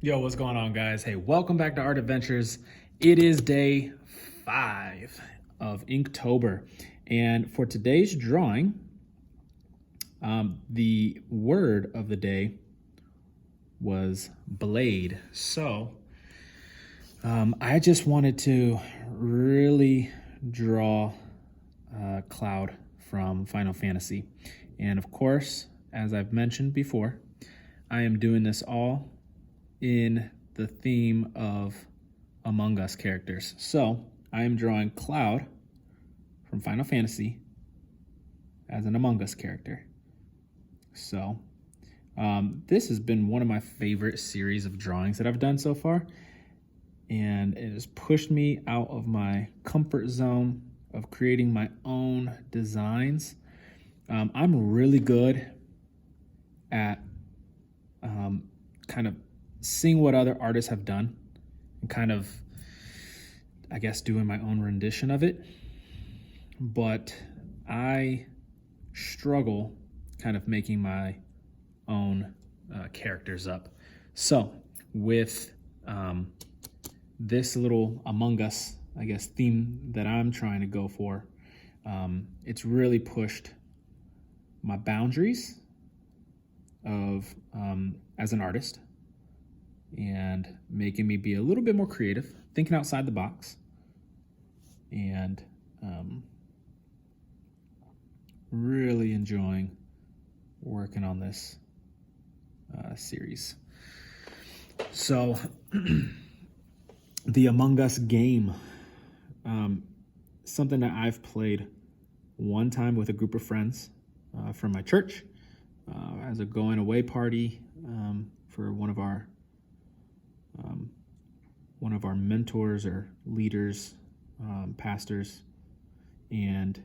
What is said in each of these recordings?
Yo, what's going on, guys? Hey, welcome back to Art Adventures. It is day 5 of Inktober, and for today's drawing, the word of the day was blade. So I just wanted to really draw Cloud from Final Fantasy, and of course, as I've mentioned before, I am doing this all in the theme of Among Us characters. So I am drawing Cloud from Final Fantasy as an Among Us character. So this has been one of my favorite series of drawings that I've done so far, and it has pushed me out of my comfort zone of creating my own designs. I'm really good at kind of seeing what other artists have done and kind of, I guess, doing my own rendition of it. But I struggle kind of making my own characters up. So with this little Among Us, I guess, theme that I'm trying to go for, it's really pushed my boundaries of as an artist, and making me be a little bit more creative, thinking outside the box, and really enjoying working on this series. So the Among Us game, something that I've played one time with a group of friends from my church as a going away party for one of our mentors or leaders, pastors, and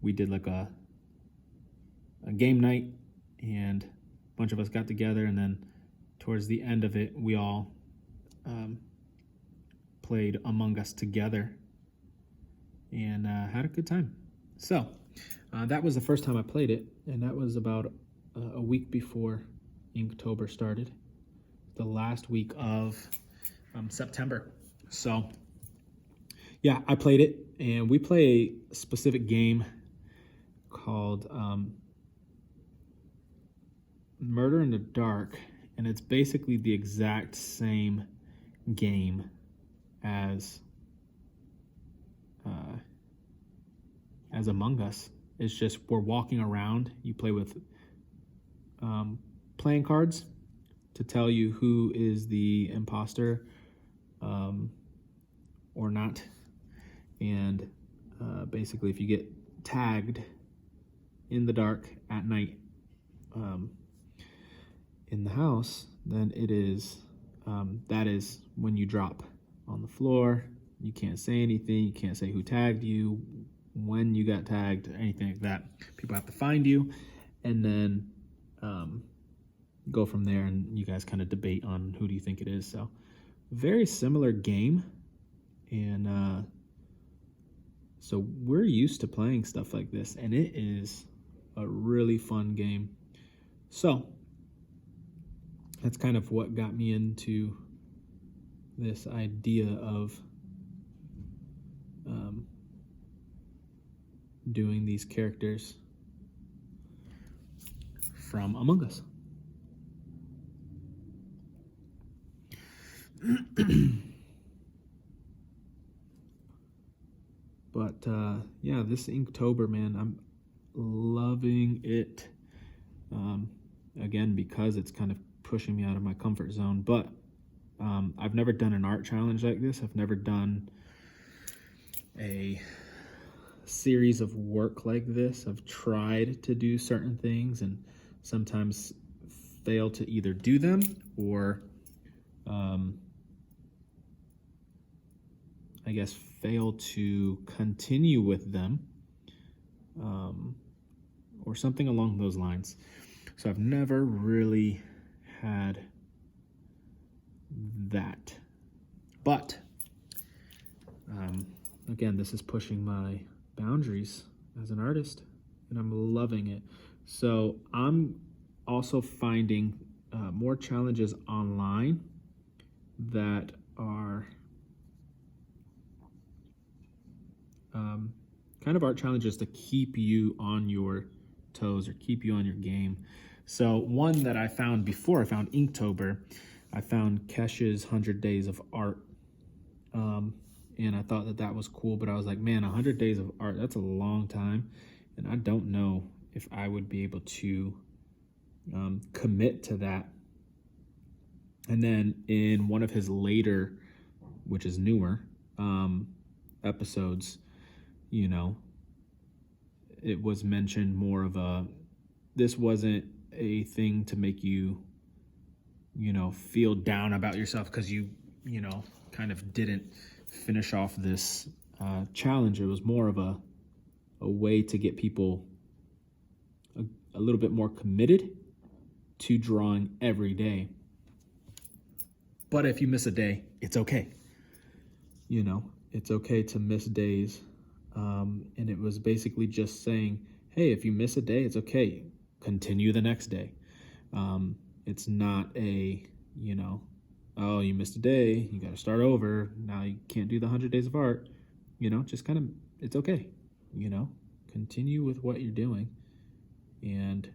we did like a game night, and a bunch of us got together, and then towards the end of it, we all played Among Us together and had a good time. So that was the first time I played it, and that was about a week before Inktober started, the last week of September. So yeah, I played it, and we play a specific game called Murder in the Dark, and it's basically the exact same game as Among Us. It's just we're walking around. You play with playing cards to tell you who is the imposter or not. And basically, if you get tagged in the dark at night in the house, then it is that is when you drop on the floor. You can't say anything. You can't say who tagged you, when you got tagged, anything like that. People have to find you, and then go from there, and you guys kind of debate on who do you think it is. So very similar game, and so we're used to playing stuff like this, and it is a really fun game. So that's kind of what got me into this idea of doing these characters from Among Us. But yeah, this Inktober, man, I'm loving it. Again, because it's kind of pushing me out of my comfort zone. But I've never done an art challenge like this. I've never done a series of work like this. I've tried to do certain things and sometimes fail to either do them or I guess fail to continue with them, or something along those lines. So I've never really had that. But again, this is pushing my boundaries as an artist, and I'm loving it. So I'm also finding more challenges online that are kind of art challenges to keep you on your toes or keep you on your game. So one that I found before I found Inktober, I found Kesh's 100 Days of Art. And I thought that that was cool, but I was like, man, 100 days of art, that's a long time. And I don't know if I would be able to commit to that. And then in one of his later, which is newer, episodes, you know, it was mentioned more of a, this wasn't a thing to make you, you know, feel down about yourself because you know, kind of didn't finish off this challenge. It was more of a way to get people a little bit more committed to drawing every day. But if you miss a day, it's okay. You know, it's okay to miss days. And it was basically just saying, hey, if you miss a day, it's okay. Continue the next day. It's not a, you know, oh, you missed a day, you got to start over. Now you can't do the 100 days of art. You know, just kind of, it's okay. You know, continue with what you're doing and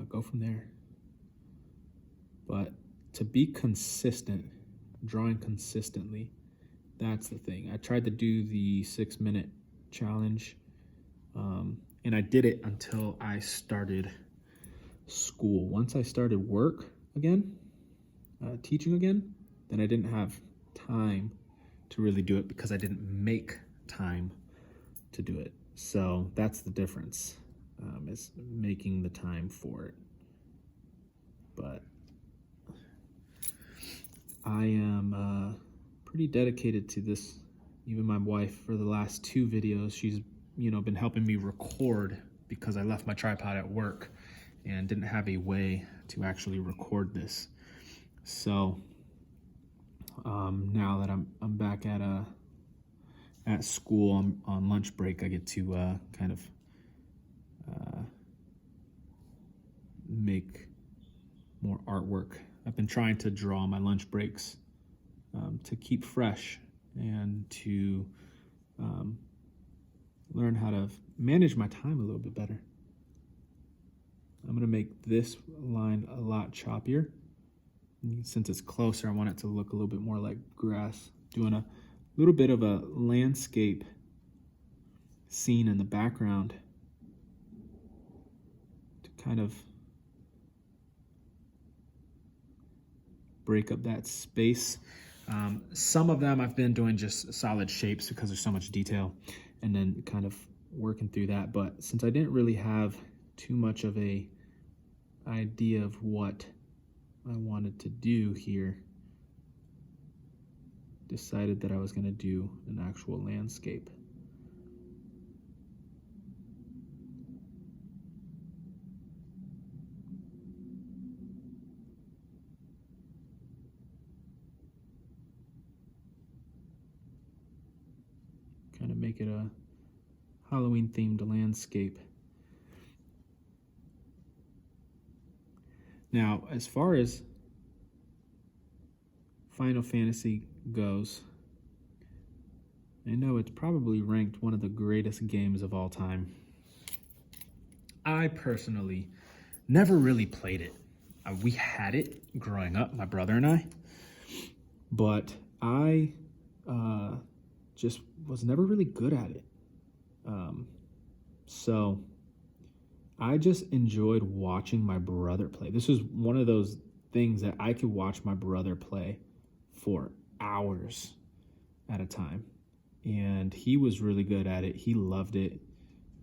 go from there. But to be consistent, drawing consistently, that's the thing. I tried to do the 6-minute challenge, and I did it until I started school. Once I started work again, teaching again, then I didn't have time to really do it because I didn't make time to do it. So that's the difference, is making the time for it. But I am pretty dedicated to this. Even my wife, for the last 2 videos, she's, you know, been helping me record because I left my tripod at work and didn't have a way to actually record this. So now that I'm back at school on lunch break, I get to kind of make more artwork. I've been trying to draw my lunch breaks to keep fresh and to learn how to manage my time a little bit better. I'm gonna make this line a lot choppier. Since it's closer, I want it to look a little bit more like grass. Doing a little bit of a landscape scene in the background to kind of break up that space. Some of them I've been doing just solid shapes because there's so much detail, and then kind of working through that. But since I didn't really have too much of a idea of what I wanted to do here, decided that I was going to do an actual landscape. Kind of make it a Halloween themed landscape. Now, as far as Final Fantasy goes, I know it's probably ranked one of the greatest games of all time. I personally never really played it. We had it growing up, my brother and I, but I just was never really good at it. So I just enjoyed watching my brother play. This was one of those things that I could watch my brother play for hours at a time. And he was really good at it. He loved it.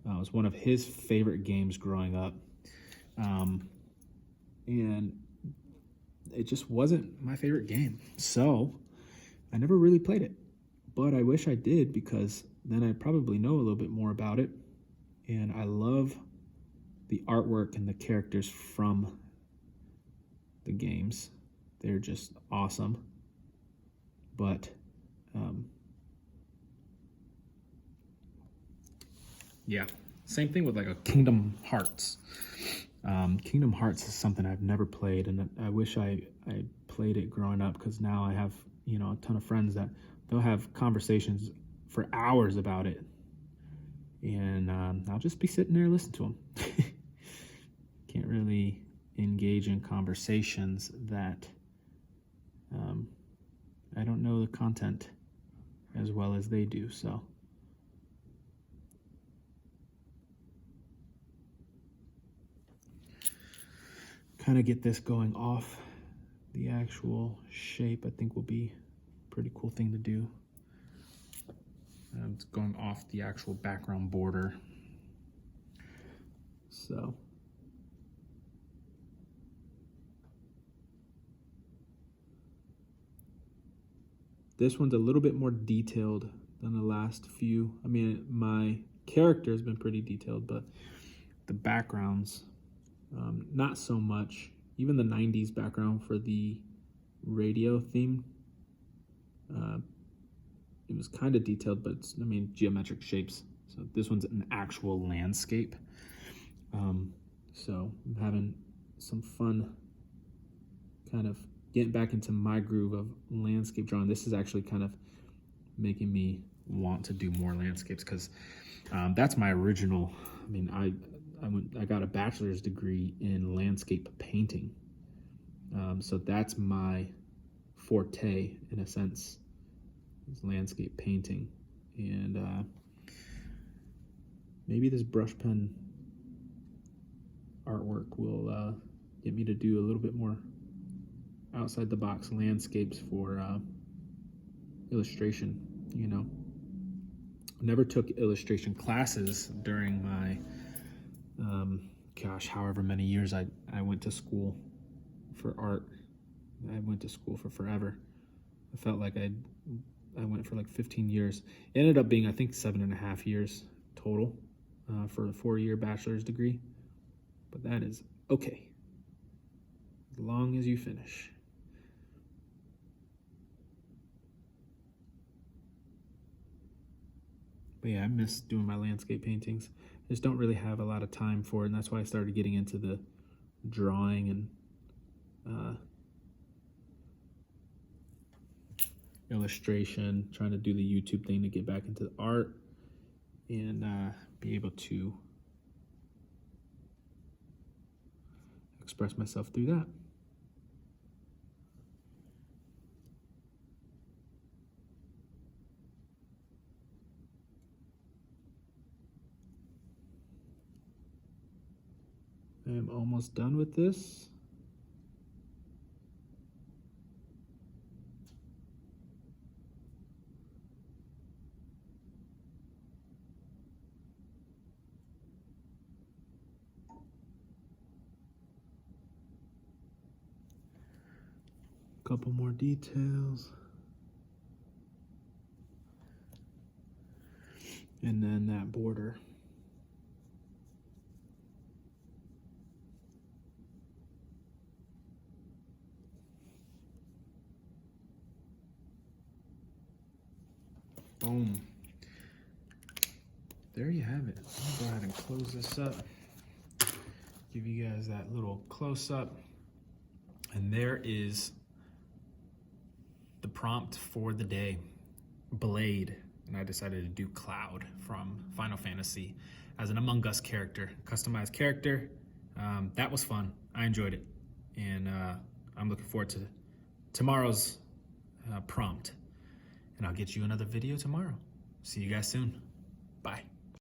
It was one of his favorite games growing up. And it just wasn't my favorite game. So I never really played it. But I wish I did, because then I'd probably know a little bit more about it. And I love the artwork and the characters from the games. They're just awesome. But yeah, same thing with like a Kingdom Hearts. Kingdom Hearts is something I've never played, and I wish I played it growing up, because now I have, you know, a ton of friends that they'll have conversations for hours about it, and I'll just be sitting there listening to them. Can't really engage in conversations that I don't know the content as well as they do, so. Kind of get this going off the actual shape, I think will be a pretty cool thing to do. It's going off the actual background border. So. This one's a little bit more detailed than the last few. I mean, my character has been pretty detailed, but the backgrounds, not so much. Even the 90s background for the radio theme, it was kind of detailed, but it's, I mean, geometric shapes. So this one's an actual landscape. So I'm having some fun kind of getting back into my groove of landscape drawing. This is actually kind of making me want to do more landscapes, because that's my original. I mean, I got a bachelor's degree in landscape painting, so that's my forte in a sense, is landscape painting. And maybe this brush pen artwork will get me to do a little bit more outside the box landscapes for illustration. You know, never took illustration classes during my gosh, however many years I went to school for art. I went to school for forever. I felt like I went for like 15 years. It ended up being, I think, 7.5 years total for a 4-year bachelor's degree. But that is okay, as long as you finish. But yeah, I miss doing my landscape paintings. I just don't really have a lot of time for it, and that's why I started getting into the drawing and illustration, trying to do the YouTube thing to get back into the art and be able to express myself through that. I am almost done with this. Couple more details. And then that border. Boom. There you have it. I'll go ahead and close this up. Give you guys that little close-up. And there is the prompt for the day, Blade. And I decided to do Cloud from Final Fantasy as an Among Us character, customized character. That was fun. I enjoyed it. And I'm looking forward to tomorrow's prompt. And I'll get you another video tomorrow. See you guys soon. Bye.